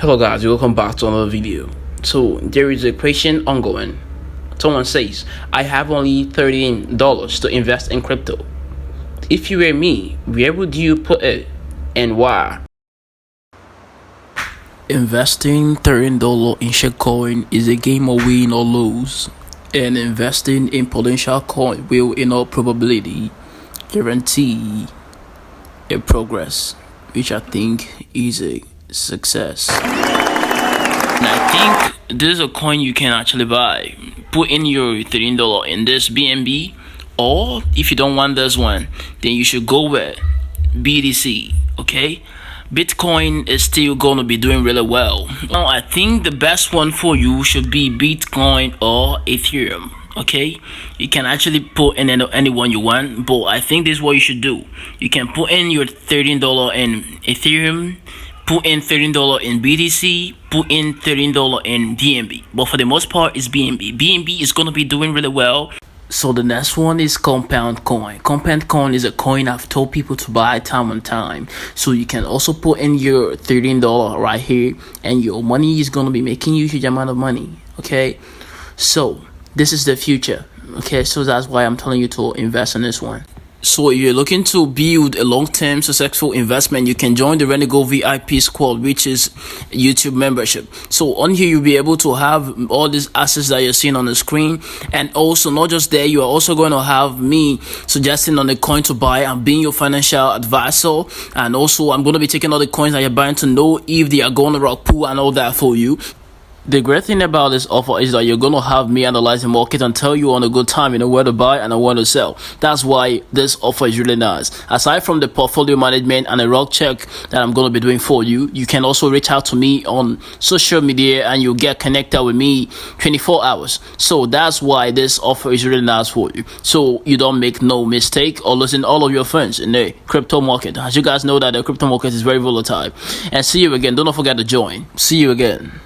Hello guys, welcome back to another video. So there is a question ongoing. Someone says, I have only $13 to invest in crypto. If you were me, where would you put it and why? Investing $13 in shitcoin is a game of win or lose, and investing in potential coin will in all probability guarantee a progress, which I think is a success. And I think this is a coin you can actually buy. Put in your $13 in this BNB, or if you don't want this one, then you should go with BTC. Okay, Bitcoin is still going to be doing really well. Now I think the best one for you should be Bitcoin or Ethereum. Okay, you can actually put in any one you want, but I think this is what you should do. You can put in your $13 in Ethereum, put in $13 in BTC, put in $13 in DNB, but for the most part it's BNB. BNB is going to be doing really well. So the next one is compound coin. Compound coin is a coin I've told people to buy time on time. So you can also put in your $13 right here, and your money is going to be making you a huge amount of money. Okay, so this is the future. Okay, so that's why I'm telling you to invest in this one. So if you're looking to build a long-term successful investment, you can join the Renegade VIP squad, which is YouTube membership. So on here, you'll be able to have all these assets that you're seeing on the screen. And also, not just there, you are also going to have me suggesting on the coin to buy and being your financial advisor. And also, I'm going to be taking all the coins that you're buying to know if they are going to rock pool and all that for you. The great thing about this offer is that you're going to have me analyze the market and tell you on a good time, where to buy and where to sell. That's why this offer is really nice. Aside from the portfolio management and a rock check that I'm going to be doing for you, you can also reach out to me on social media and you'll get connected with me 24 hours. So that's why this offer is really nice for you. So you don't make no mistake or losing all of your funds in the crypto market. As you guys know that the crypto market is very volatile. And see you again. Don't forget to join. See you again.